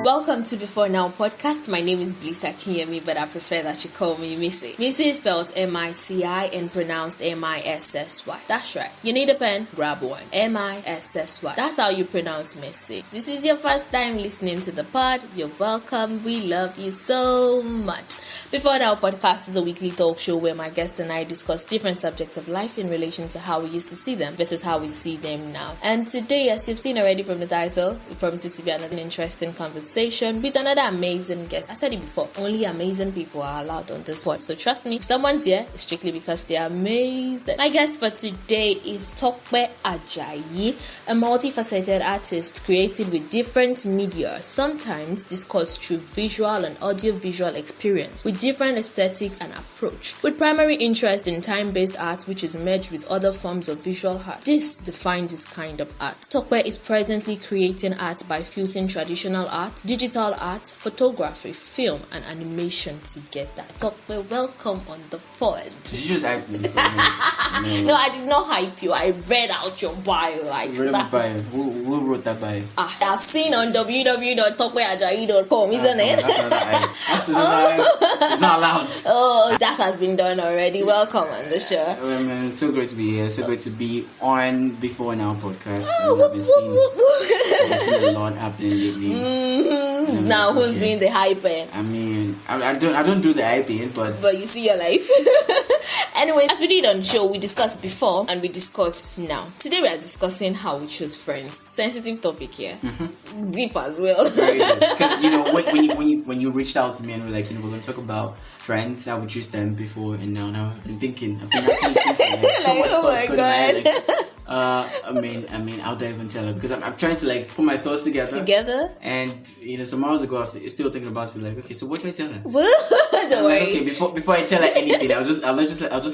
Welcome to Before Now podcast. My name is Blissa Kinyemi, but I prefer that you call me Missy. Missy is spelled M-I-C-I and pronounced M-I-S-S-Y. That's right. You need a pen? Grab one. M-I-S-S-Y. That's how you pronounce Missy. If this is your first time listening to the pod, you're welcome. We love you so much. Before Now podcast is a weekly talk show where my guest and I discuss different subjects of life in relation to how we used to see them versus how we see them now. And today, as you've seen already from the title, it promises to be another interesting conversation with another amazing guest. I said it before, only amazing people are allowed on this one. So trust me, if someone's here, it's strictly because they're amazing. My guest for today is Tope Ajayi, a multifaceted artist created with different media, sometimes discussed through visual and audiovisual experience, with different aesthetics and approach, with primary interest in time-based art which is merged with other forms of visual art. This defines his kind of art. Tope is presently creating art by fusing traditional art, digital art, photography, film, and animation together. Tope, welcome on the pod. Did you just hype me? No, I did not hype you. I read out your bio like read that. Bio. Who wrote that bio? I've seen on www.topeajayi.com, isn't it? That's not hype. That's it's not allowed. Oh, that has been done already. Welcome on the show. Well, man, it's so great to be here. So great to be on Before Now podcast. Oh, I've seen a lot happening lately. Now, who's doing the hyping? I mean, I don't do the hyping, but you see your life. Anyway, as we did on the show, we discussed before and we discuss now. Today we are discussing how we choose friends. Sensitive topic here. Mm-hmm. Deep as well. Very good. Because when you reached out to me and we're like, we're going to talk about friends, I would choose them before and now. Now I've been thinking. Like, so much thoughts going in my head. I mean, how do I even tell her? Because I'm trying to like put my thoughts together. And some hours ago I was still thinking about it. Like, okay, so what do I tell her? Don't worry. Okay, before I tell her anything, I'll just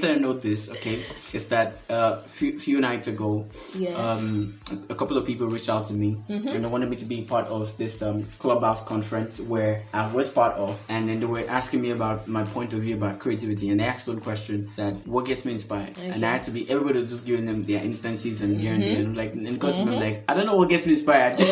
let her know this. Okay, it's that few nights ago, a couple of people reached out to me and they wanted me to be part of this clubhouse conference where I was part of, and then they were asking me about my point of view about creativity, and they asked one question that what gets me inspired, and I had to be. Everybody was just giving them their instances and here and there, and like, and because I'm like, I don't know what gets me inspired. So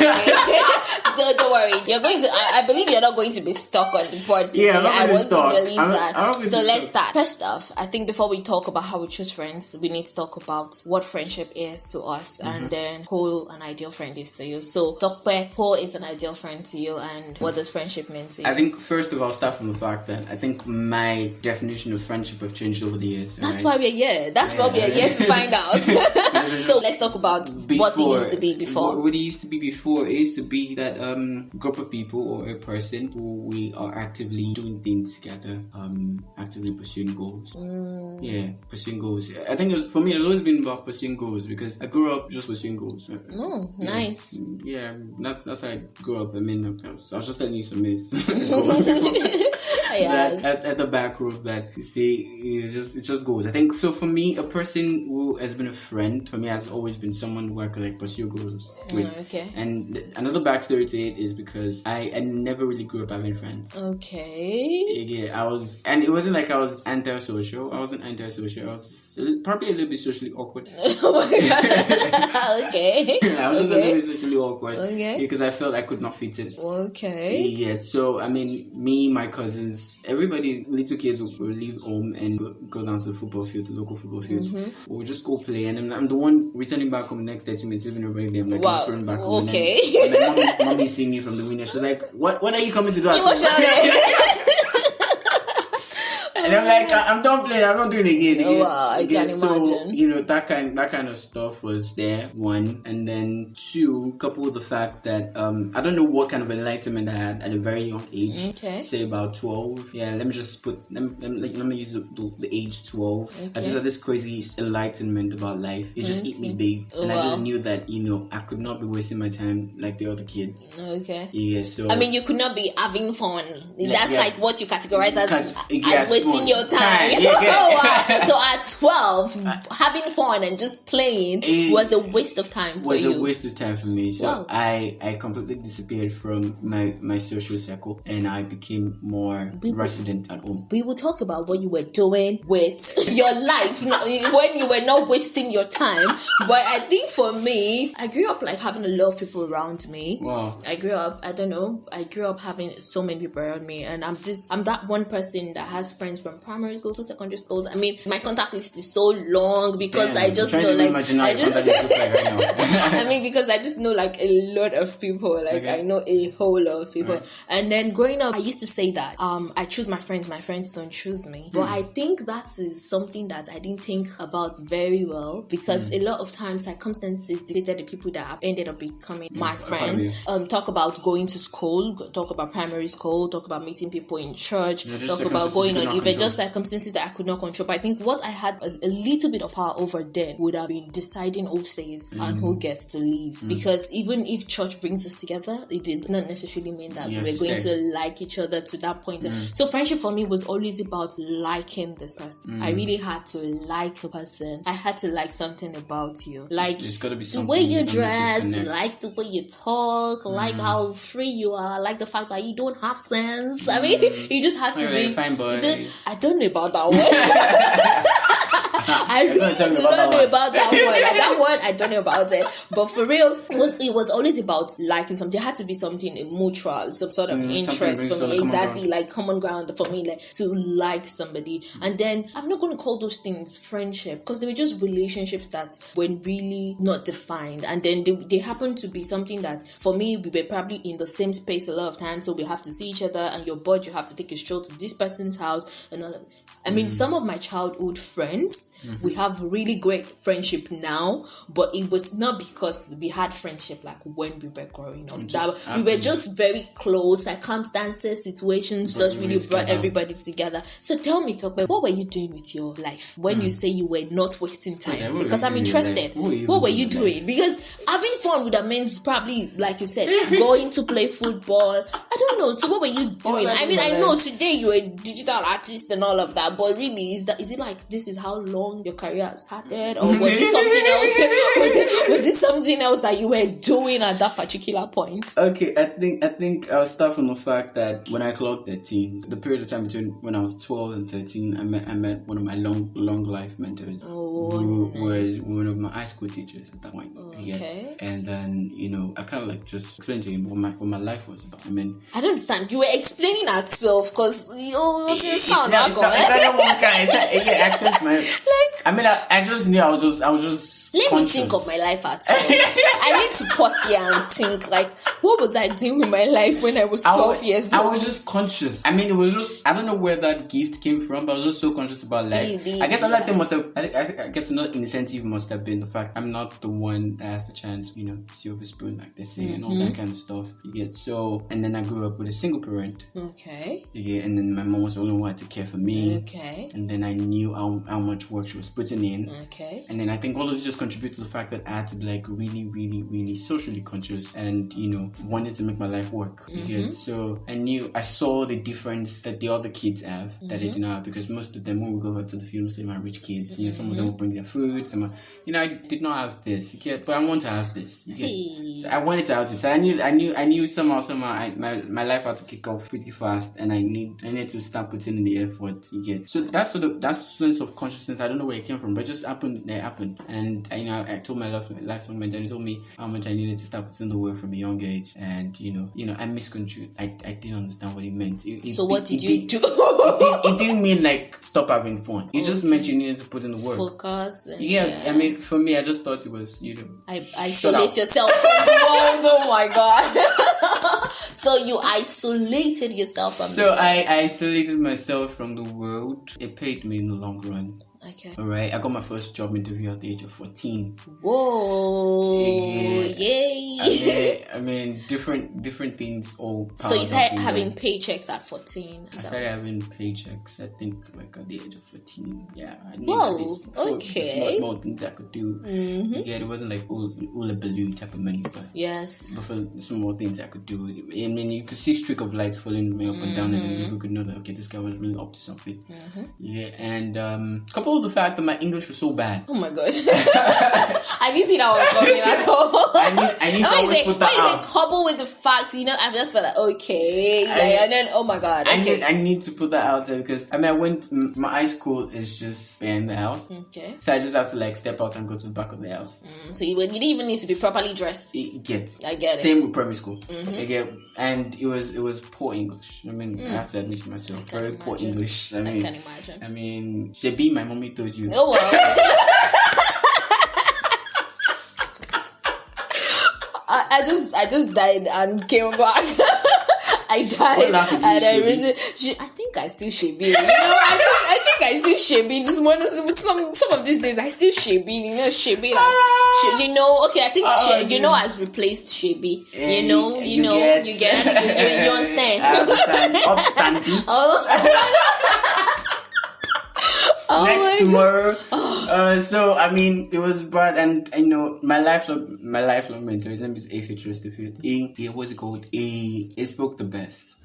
don't worry, you're going to. I believe you're not going to be stuck on the board today. Yeah, I'm not going to be stuck. I want to believe that. So let's start. First off, I think before we talk about how we choose friends, we need to talk about what friendship is to us, and then who an ideal friend is to you. So Tope, who is an ideal friend to you, and what does friendship mean to you? I think first of all, start from the fact that I think my definition of friendship have changed over the years. That's why we're here. That's what we're here to find out. So let's talk about what it used to be before. What it used to be before, it used to be that group of people or a person who we are actively doing things together, actively pursuing goals. Yeah, pursuing goals. I think for me, it's always been about pursuing goals because I grew up just pursuing goals. Nice. Yeah, that's how I grew up. I mean, I was just telling you some myths. At the back row that you see, it just goes. I think so. For me, a person who has been a friend for me has always been someone who I could like pursue goals with. Okay. And another backstory to it is because I never really grew up having friends. Okay. Yeah, and it wasn't like I was antisocial. I wasn't antisocial. I was probably a little bit socially awkward. Oh my god. Okay. I was just a little bit socially awkward. Okay. Because I felt I could not fit in. Okay. Yeah. So I mean, me, my cousins, everybody, little kids will leave home and go down to the football field, the local football field. We'll just go play, and I'm the one returning back home the next 30 minutes, leaving everybody there. I'm like, wow. running back home. Okay. And then mommy seeing me from the window. She's like, "What are you coming to do?" And I'm like, I'm done playing. I'm not doing it again. Oh, wow, I can imagine. That kind of stuff was there. One, and then two, coupled with the fact that I don't know what kind of enlightenment I had at a very young age. Okay. Say about 12. Yeah, let me just let me use the age 12. Okay. I just had this crazy enlightenment about life. It just hit me big, and I just knew that I could not be wasting my time like the other kids. Okay. Yeah. So I mean, you could not be having fun. That's like what you categorize as wasting your time. Yeah. Oh, wow. So at having fun and just playing was a waste of time for you. Was a waste of time for me. So I completely disappeared from my social circle and I became more resident at home. We will talk about what you were doing with your life when you were not wasting your time. But I think for me, I grew up like having a lot of people around me. Wow. I grew up having so many people around me, and I'm that one person that has friends from primary school to secondary schools. I mean, my contact list is so long because I just know because I just know like a lot of people. Like I know a whole lot of people. Right. And then growing up, I used to say that I choose my friends don't choose me. But I think that is something that I didn't think about very well, because a lot of times circumstances dictated the people that have ended up becoming my friends. Talk about going to school, talk about primary school, talk about meeting people in church, talk about going on events, just circumstances that I could not control. But I think what I had a little bit of power over then would have been deciding who stays and who gets to leave. Because even if church brings us together, it did not necessarily mean that we were going to like each other to that point. So friendship for me was always about liking this person. I really had to like a person. I had to like something about you. Like the way you dress, like the way you talk, like how free you are, like the fact that you don't have sense. I mean, you just have to be fine boy. I don't know about that one. I really don't know about that word. Like that word, I don't know about it. But for real, it was always about liking something. There had to be something mutual, some sort of interest for me. Exactly, like common ground for me, like to like somebody. And then I'm not going to call those things friendship, because they were just relationships that were really not defined. And then they happened to be something that, for me, we were probably in the same space a lot of times, so we have to see each other, and your budget, you have to take a stroll to this person's house and all of it. I mean, some of my childhood friends, we have really great friendship now, but it was not because we had friendship like when we were growing up. We were just very close. Circumstances, situations just really brought everybody together. So tell me, Tope, what were you doing with your life when you say you were not wasting time? Because I'm interested. What were you doing? Because having fun would have meant probably, like you said, going to play football. I don't know. So what were you doing? I mean, I know today you're a digital artist and all of that, but really, is it like this is how long your career started, or was it something else? Was it something else that you were doing at that particular point? Okay, I think I'll start from the fact that when I clocked 13, the period of time between when I was 12 and 13, I met one of my long life mentors, who was one of my high school teachers at that point. Okay. Yeah. And then I kind of like just explained to him what my life was about. I mean, I don't understand. You were explaining at 12 because you sound like I just knew I was just let conscious. me think of my life at 12. I need to pause here and think, like, what was I doing with my life when I was 12 years old? I was just conscious. I mean, it was just, I don't know where that gift came from, but I was just so conscious about life. I guess another thing must have, I guess another incentive must have been the fact I'm not the one that has the chance, silver spoon, like they say, and all that kind of stuff. You get so, and then I grew up with a single parent. Okay. You get, and then my mom was the only one to care for me. Okay. And then I knew how much work she was putting in. Okay. And then I think all of this just contribute to the fact that I had to be like really, really, really socially conscious and, wanted to make my life work. So I saw the difference that the other kids have that I did not have, because most of them, when we go back to the funerals, they are rich kids. Some of them will bring their food. Some, I did not have this. But I want to have this. So I wanted to have this. I knew somehow my life had to kick off pretty fast, and I needed to start putting in the effort. So that sense of consciousness, I don't know where it came from, but it just happened. It happened, and I told my lifelong mentor, and he told me how much I needed to start putting in the work from a young age, and I misconstrued. I didn't understand what it meant. So what did you do? It didn't mean like stop having fun. It just meant you needed to put in the work. Focus. I mean, for me, I just thought it was isolate yourself from the world. Oh my god. So you isolated yourself from the world. So I isolated myself from the world. It paid me in the long run. Okay. All right. I got my first job interview at the age of 14. Whoa! Yay! I mean, different things all. So you started having paychecks at 14. I started having paychecks, I think, like at the age of 14. Yeah. Whoa! Okay. Small things I could do. Yeah, it wasn't like all a balloon type of money, but yes. But for small things I could do. I mean, you could see streak of lights falling me up and down, and people could know that okay, this guy was really up to something. Yeah, and a couple the fact that my English was so bad. Oh my god. I didn't see that one coming at all. I need to always put that out. Couple with the fact, I just felt like, okay. And then, oh my god. Okay. I need to put that out there because, my high school is just in the house. Okay. So I just have to like step out and go to the back of the house. So you didn't even need to be properly dressed. I get it. Same with primary school. And it was poor English. I have to admit to myself, very poor English. I can imagine. Shebi, my mommy told you. Oh well. I just died and came back. I died. And I think I still Shebi. I think I still Shebi. This morning, some of these days, I still Shebi. Shebi. Okay, I think has replaced Shebi. You understand. I understand. Upstanding. Next tomorrow. So it was bad, and my lifelong mentor. His name is A. What's it called? He spoke the best.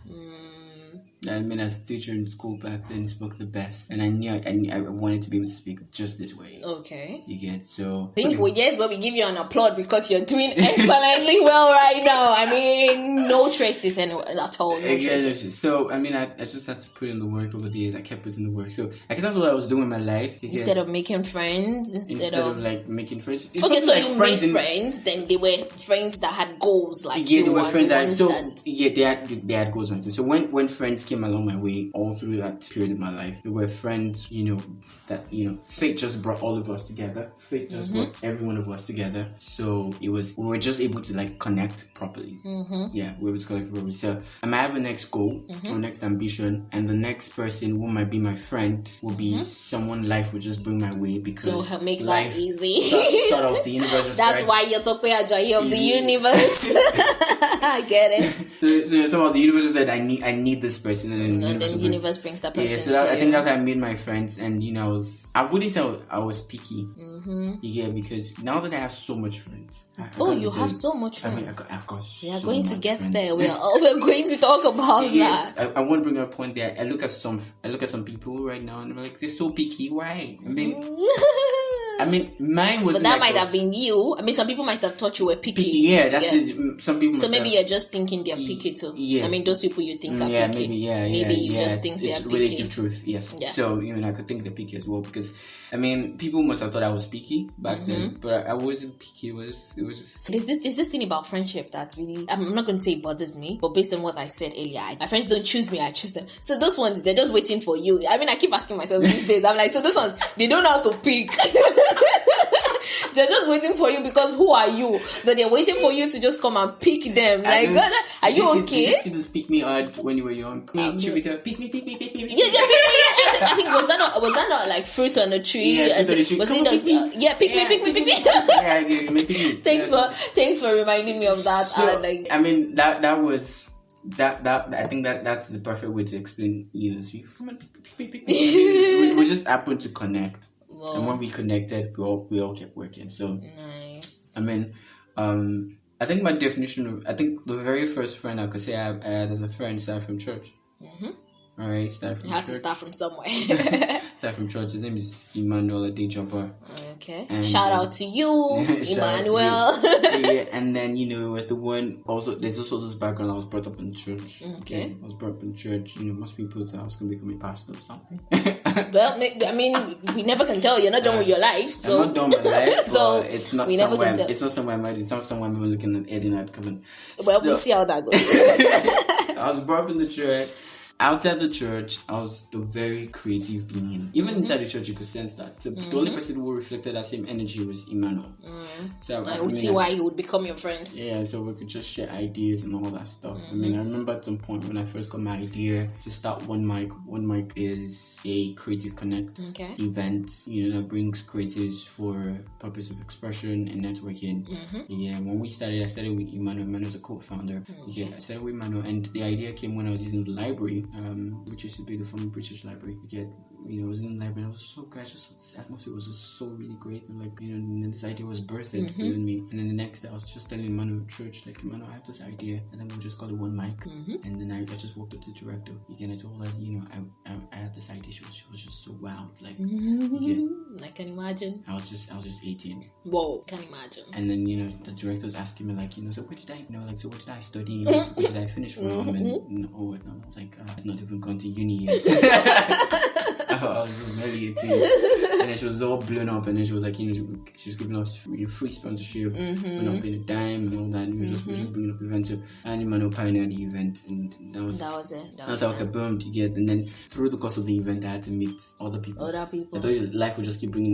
As a teacher in school back then, he spoke the best, and I knew I wanted to be able to speak just this way. Okay. You get so. I think we give you an applaud because you're doing excellently well right now. No traces at all. No traces. So I just had to put in the work over the years. I kept putting the work. So I guess that's what I was doing in my life. Instead of making friends, instead of like making friends. Okay, so you made friends. Then they were friends that had goals, like they were friends they had goals. So when friends came along my way all through that period of my life, they were friends, that fate just brought all of us together. Fate just brought every one of us together. So we were just able to like connect properly. Yeah, we were able to connect properly. So I might have a next goal or next ambition, and the next person who might be my friend will be someone life will just bring my way, because so make life, that easy. sort of the universe. That's why you're Tope Ajayi of the universe. I get it. So some of the universe said I need this person, and then the universe brings that person. Yeah, so I think that's how I made my friends, and I wouldn't say I was picky. Yeah, because now that I have so much friends. You have so much friends. I've got so We are going to get friends. there. We're going to talk about that. I want to bring up a point there. I look at some people right now, and I'm like, they're so picky. Why? Mine was. But that might have been you. Some people might have thought you were picky. Yeah, that's it. Some people. So maybe you're just thinking they're picky too. Yeah. Those people you think are picky. Maybe you just think they're picky. Relative truth. Yes. So I could think they're picky as well, because people must have thought I was picky back then, but I wasn't picky. It was just. There's this thing about friendship that really, I'm not going to say it bothers me, but based on what I said earlier, my friends don't choose me, I choose them. So those ones, they're just waiting for you. I keep asking myself these days, I'm like, so those ones, they don't know how to pick. They're just waiting for you, because who are you? That they're waiting for you to just come and pick them. Like, are you okay? Did you see this pick me odd when you were young? Pick me. Yeah, pick me. I think was that not like fruit on a tree? Yeah, fruit on a tree. Was it pick me. Yeah, Thanks for reminding me of that. So, that was. I think that's the perfect way to explain this. Come on, pick me. We just happened to connect. Whoa. And when we connected, we all kept working. So nice. I think my definition of the very first friend I could say I had as a friend started from church. All right, started from church. You had to start from somewhere. Start from church. His name is Emmanuel Adejumper. Okay. And shout out to you, Emmanuel. And then it was the one. Also, there's also this background. I was brought up in church. Okay. I was brought up in church. Most people thought I was going to become a pastor or something. Well, we never can tell. You're not done with your life. So. I'm not done with my life. So it's not we somewhere. Never can tell. It's not somewhere I'm at. It's not somewhere I'm even looking at Eddie Night coming. Well, we'll see how that goes. I was brought up in the church. Outside the church, I was the very creative being. Even inside the church, you could sense that. So the only person who reflected that same energy was Emmanuel. So I would see why he would become your friend. Yeah, so we could just share ideas and all that stuff. I remember at some point when I first got my idea to start One Mic. One Mic is a creative connect event, that brings creatives for purpose of expression and networking. Yeah, when I started with Emmanuel. Emmanuel's a co-founder. Yeah, I started with Emmanuel, and the idea came when I was using the library. Which is a beautiful British library. I was in the library and I was so glad. Just the atmosphere was just so really great, and and this idea was birthed within me. And then the next day I was just telling Manu at church, Manu, I have this idea, and then we'll just call it one mic. And then I just walked up to the director again. I told her, I had this idea. She was just so wowed, I can imagine. I was just 18. Whoa, can imagine. And then the director was asking me so what did I study? What did I finish from? And I was like, I've not even gone to uni yet. I was just barely 18. And then she was all blown up, and then she was like, she was giving us free sponsorship. We're not paying a dime and all that. And we were just bringing up events. So Manu pioneered the event, and that was it. That's how I boomed. And then through the course of the event, I had to meet other people. I thought life would just keep bringing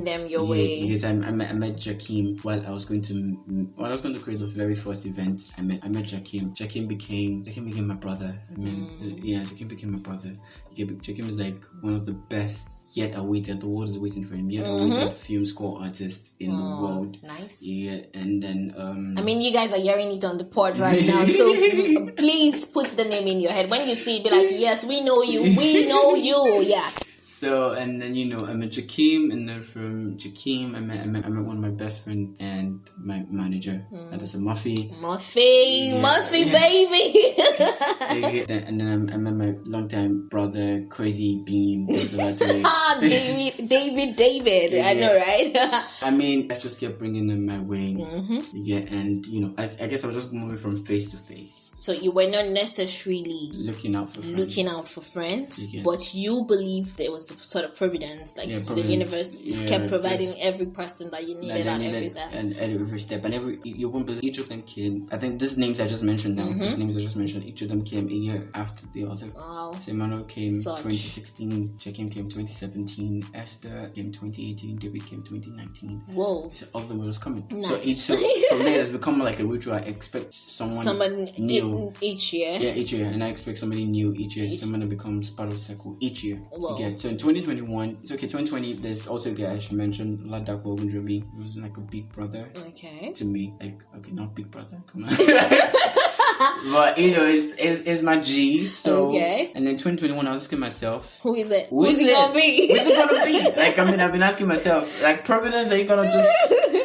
them your way. Because I met Jakim while I was going to create the very first event. I met Jakim. Jakim became my brother. Jakim became my brother. Jakim is one of the best yet awaited. The world is waiting for him. Yet awaited film score artist in the world. Nice. Yeah, and then you guys are hearing it on the pod right now, so please put the name in your head. When you see it, be like, yes, we know you. We know you. Yes. So, and then, I met Jakim, and then from Jakim, I met one of my best friends and my manager. That is a Muffy, baby. And then I met my longtime brother, Crazy Beam. David. I know, right? I just kept bringing them my way. Yeah, and, I guess I was just moving from face to face. So you were not necessarily looking out for friends, but you believe there was a sort of providence, the universe kept providing every person that you needed at every step. And at every step, and you won't believe, each of them came. I think these names I just mentioned now. These names I just mentioned, each of them came a year after the other. Wow. So Emmanuel came 2016, Jakim came 2017, Esther came 2018, David came 2019. Whoa. So all of them were just coming. Nice. So from there, it's become like a ritual. I expect someone new each year. Yeah, each year, and I expect somebody new each year. Someone becomes part of the circle each year. Whoa. So in 2021, it's okay. 2020, there's also a guy I should mention, Ladakbo Gunjobi. He was like a big brother. Okay. To me, not big brother. Come on. But it's my G. So okay. And then 2021, I was asking myself, who is it? Who's it gonna be? Who's it gonna be? I've been asking myself, Providence, are you gonna just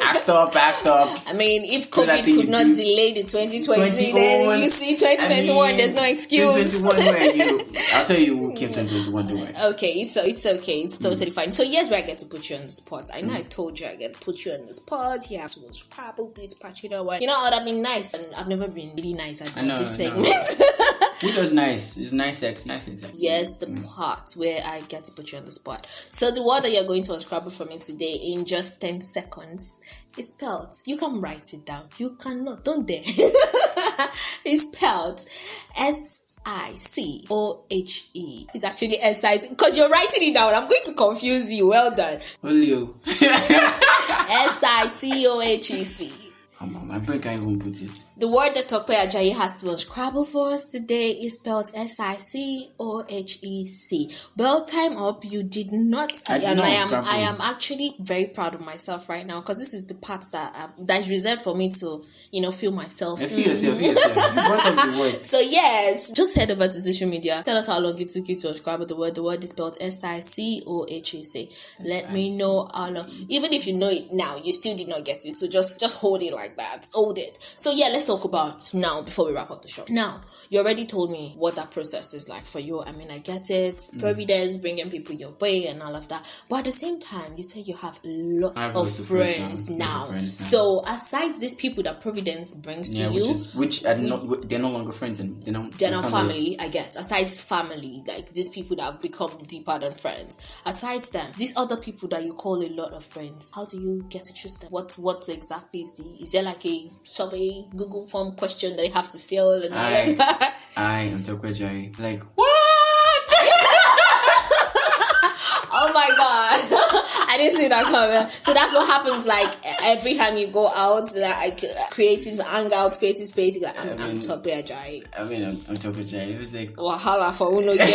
act up? If COVID could not delay the 2020, then you see 2021. There's no excuse. 2021, where are you? I'll tell you who came 2021. Don't worry. Okay, so it's okay. It's totally fine. So yes, I get to put you on the spot. I know I told you I get to put you on the spot. You have to scrabble this particular one. What would have been nice, and I've never been really nice at this segment. Who does nice? It's nice sex. Yes, the part where I get to put you on the spot. So the word that you're going to unscrabble for me today in just 10 seconds is spelled. You can write it down. You cannot. Don't dare. It's spelled SICOHE. It's actually SIC because you're writing it down. I'm going to confuse you. Well done. Olio. SICOHEC. My brain can't even put it. The word that Tope Ajayi has to unscrabble for us today is spelled SICOHEC. Well, time up. You did not. I am actually very proud of myself right now because this is the part that is reserved for me to, feel myself. Feel yourself. You brought up the word. So yes, just head over to social media. Tell us how long it took you to unscrabble the word. The word is spelled SICOHEC. Let me know how long. Even if you know it now, you still did not get it. So just hold it like that. Hold it. So yeah, let's talk about now before we wrap up the show. Now, you already told me what that process is like for you. I get it. Providence, bringing people your way and all of that. But at the same time, you say you have a lot of friends now. So aside these people that Providence brings to you, they're no longer friends and they're not family. I get. Aside family, these people that have become deeper than friends. Aside them, these other people that you call a lot of friends, how do you get to choose them? What exactly is there like a survey, Google form question that you have to fill and all of that? I am Tope Ajayi. What? Oh my god. I didn't see that coming. So that's what happens every time you go out, creatives hang out, creative space, I'm Tope Ajayi. I'm Tope Ajayi. It was Wahala for uno again.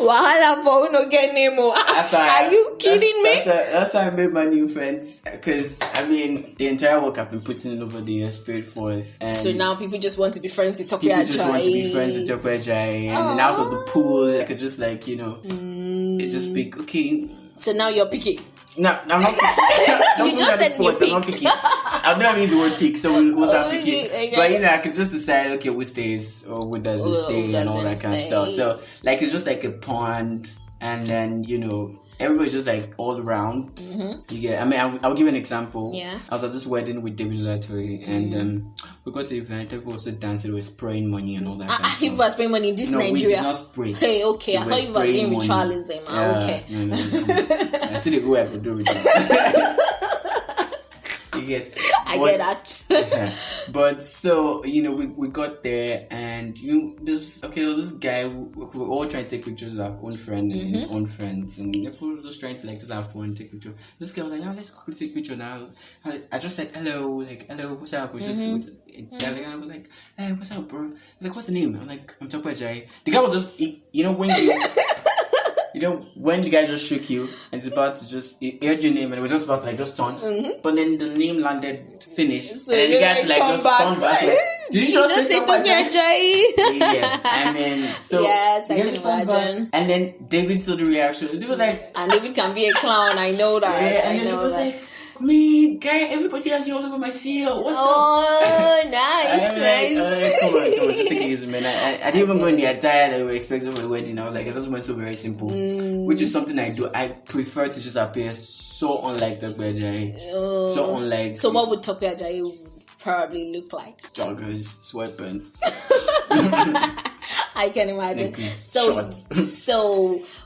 Wahala for no get name. Are you kidding me? That's how I made my new friends. Because, I mean, the entire work I've been putting in over the spirit forth. And so now people just want to be friends with Tope Ajayi. People just want to be friends with Tope Ajayi. And then out of the pool, I could just like, it just be, okay. So now you're picky. No, I'm not picky. You just said you pick. I'm not picky. I've never used the word pick, so we'll start picking. Okay. But I could just decide, okay, who stays or who doesn't stay and all that kind of stuff. So like it's just like a pond, and then everybody's just like all around. Mm-hmm. You get. I mean, I'll give you an example. Yeah. I was at this wedding with David Latore, and we got to the event. People also danced. They were spraying money and all that. People were spraying money in this Nigeria. We did not spray. Hey, okay. I thought you were doing ritualism. Okay. No. I see the go I could do with that. You get. I get that. But so we got there, and there was this guy who we were all trying to take pictures of our own friend and his own friends, and people were just trying to just have fun, take pictures. This guy was like, "No, let's quickly take picture now." I just said hello, like hello, what's up? We just and I was like, "Hey, what's up, bro?" I was like, "What's the name?" I'm like, "I'm Tope Ajayi." The guy was just when the guy just shook you and it's about to he heard your name and it was just about to just turn, but then the name landed finished, so and then the guy had to just come back. Did you just say Tope Ajayi? Yeah, and then yes, I can imagine. And then David saw the reaction. They were like, and David can be a clown. I know that. Yeah, and then it was like, me, guy, everybody has you all over my seal. What's up? Oh, nice. Come on, just take it easy, man. I didn't even go in the attire that we were expecting for the wedding. I was like, I just went so very simple, which is something I do. I prefer to just appear so unlike Tope Ajayi. So unlike. So what would Tope Ajayi probably look like? Joggers, sweatpants. I can imagine. So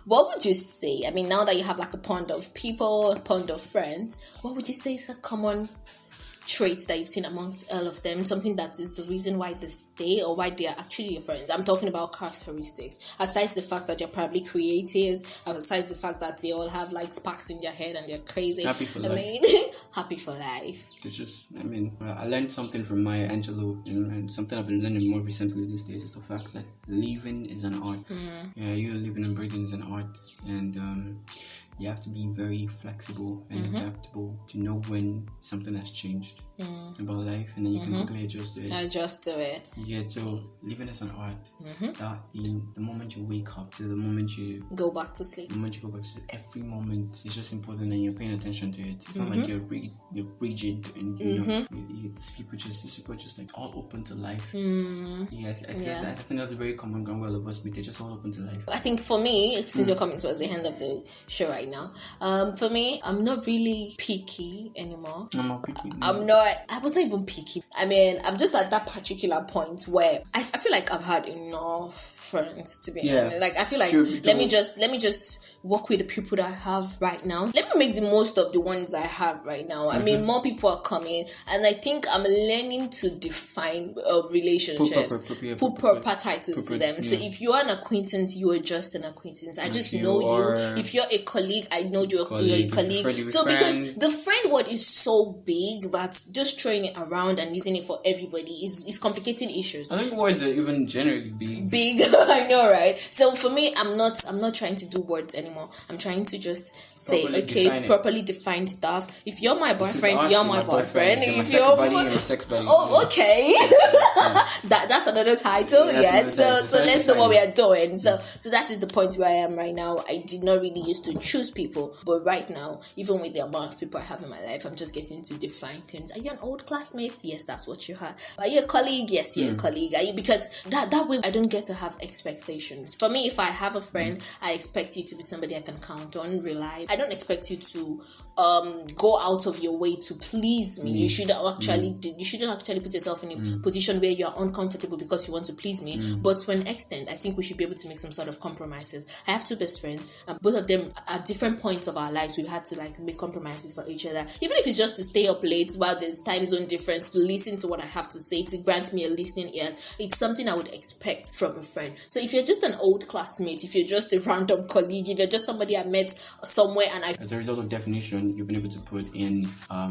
what would you say? I mean, now that you have like a pond of people, a pond of friends, what would you say is a common trait that you've seen amongst all of them? Something that is the reason why they stay or why they are actually your friends. I'm talking about characteristics. Aside the fact that you're probably creatives, aside the fact that they all have like sparks in their head and they're crazy. Happy for life. Happy for life. I learned something from Maya Angelou, and something I've been learning more recently these days is the fact that living is an art. Yeah, you living and breathing is an art, and you have to be very flexible and adaptable to know when something has changed about life, and then you can quickly adjust to it. Yeah, so living is an art. That the moment you wake up to the moment you go back to sleep, every moment is just important, and you're paying attention to it. It's not like you're rigid, and these people just like all open to life. I think that's a very common ground where all of us meet. They're just all open to life. I think for me, since you're coming towards the end of the show right now, for me, I'm not really picky anymore. I'm not picky. I was not even picky. I mean, I'm just at that particular point where I feel like I've had enough friends, to be honest. Like, I feel like let me just work with the people that I have right now. Let me make the most of the ones I have right now. I mean, more people are coming, and I think I'm learning to define relationships. Put proper titles to them. So if you're an acquaintance, you are just an acquaintance. I just know you. If you're a colleague, I know you're a colleague. So because the friend word is so big that just throwing it around and using it for everybody is complicating issues. I think words are even generally big. I know, right? So for me, I'm not trying to do words anymore. I'm trying to just say, properly define stuff. If you're my boyfriend, you're my boyfriend. If you're sex buddy. Oh, okay. That's another title. So let's know what we are doing. So that is the point where I am right now. I did not really used to choose people, but right now, even with the amount of people I have in my life, I'm just getting to define things. Are you an old classmate? Yes, that's what you are. Are you a colleague? Yes, you're a colleague. Are you, because that way I don't get to have expectations. For me, if I have a friend, I expect you to be somebody I can count on, rely. I don't expect you to go out of your way to please me. You shouldn't actually put yourself in a position where you're uncomfortable because you want to please me. But to an extent, I think we should be able to make some sort of compromises. I have two best friends, and both of them at different points of our lives, we've had to like make compromises for each other. Even if it's just to stay up late while there's time zone difference, to listen to what I have to say, to grant me a listening ear, it's something I would expect from a friend. So if you're just an old classmate, if you're just a random colleague, if you're just somebody I met somewhere and as a result of definition, you've been able to put in how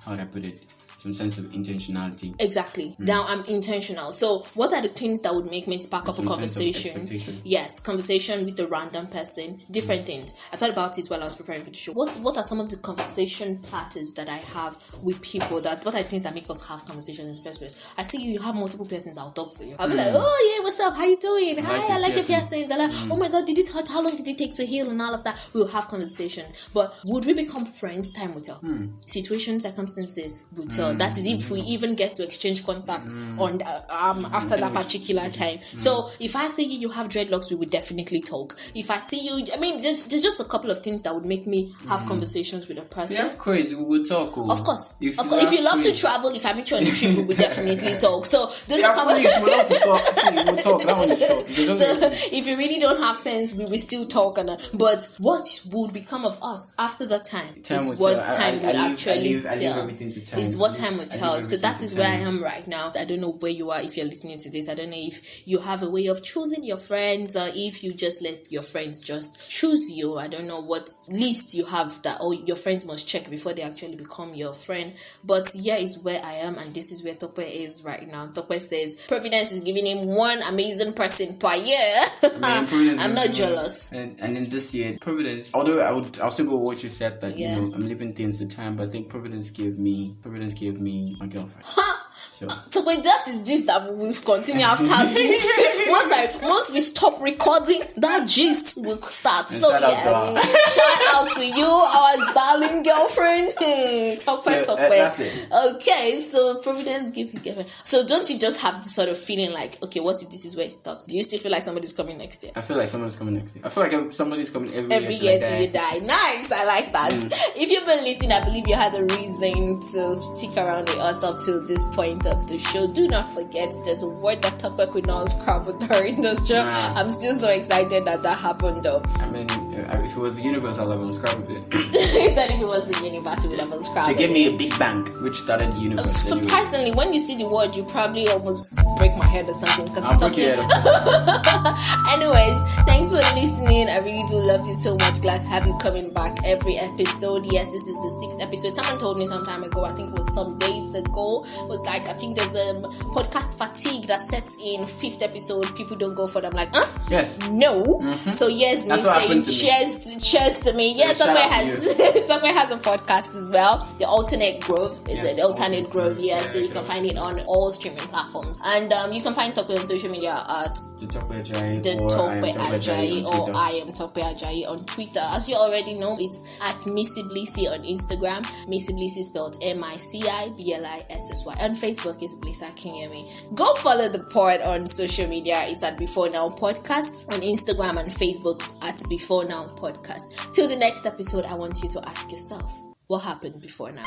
would I put it, some sense of intentionality. Exactly. Now I'm intentional. So what are the things that would make me spark up a conversation? Yes, conversation with a random person, different things. I thought about it while I was preparing for the show. What are some of the conversation starters that I have with people, that what are things that make us have conversations in the first place? I see you have multiple persons, I'll talk to you. I'll be like, oh yeah, what's up? How you doing? Hi, I like your piercings. Like, oh my god, did it hurt? How long did it take to heal? And all of that. We'll have conversation. But would we become friends? Time will tell. Situation, circumstances will tell. That is if we even get to exchange contact on after that particular time. So if I see you have dreadlocks, we would definitely talk. If I see you, I mean, there's just a couple of things that would make me have conversations with a person. Yeah, of course, we would talk. Of course. If you love to travel, if I meet you on a trip, we would definitely talk. So those are conversations. We love to talk. See, we'll talk. That one is short. So if you really don't have sense, we will still talk. But what would become of us after that time is what time would actually tell. Is what time will tell. So that is where I am right now. I don't know where you are if you're listening to this. I don't know if you have a way of choosing your friends, or if you just let your friends just choose you. I don't know what list you have that your friends must check before they actually become your friend. But here is where I am, and this is where Tope is right now. Tope says Providence is giving him one amazing person per year. I'm not jealous. And in this year, Providence, although I'll still go with what you said, that I'm living things to time, but I think Providence gave me my girlfriend. So wait, that is gist that we'll continue after this. Once we stop recording, that gist will start. So shout out to you, our darling girlfriend. Tope. Okay, so Providence give you girlfriend. So don't you just have this sort of feeling like, okay, what if this is where it stops? Do you still feel like somebody's coming next year? I feel like someone's coming next year. I feel like somebody's coming every year till you die. Nice, I like that. If you've been listening, I believe you had a reason to stick around with us up till this point of the show. Do not forget, there's a word that Tope could not scrabble during the show. I'm still so excited that happened though. I mean, if it was the universe, I'll have unscrabbled it. He said if it was the universe, he would have unscrabbled it. She gave me a big bang, which started the universe. Surprisingly, when you see the word, you probably almost break my head or something. Anyways, thanks for listening. I really do love you so much. Glad to have you coming back every episode. Yes, this is the 6th episode. Someone told me some time ago, I think it was some days ago, was like, I think there's a podcast fatigue that sets in 5th episode. People don't go for them. Like, yes, no. So yes, me saying cheers to me. Yes, Tope has a podcast as well. The Alternate Grove is it? The Alternate Grove. Yes, so you can find it on all streaming platforms, and you can find Tope on social media at the Tope Ajayi, or I am Tope Ajayi on Twitter. As you already know, it's at Missy Blissy on Instagram. Missy Blissy spelled MICIBLISSY. On Facebook is Blissa Kinyemi. Go follow the pod on social media. It's at BeforeNow Podcast on Instagram and Facebook at BeforeNow Podcast. Till the next episode, I want you to ask yourself, what happened before now?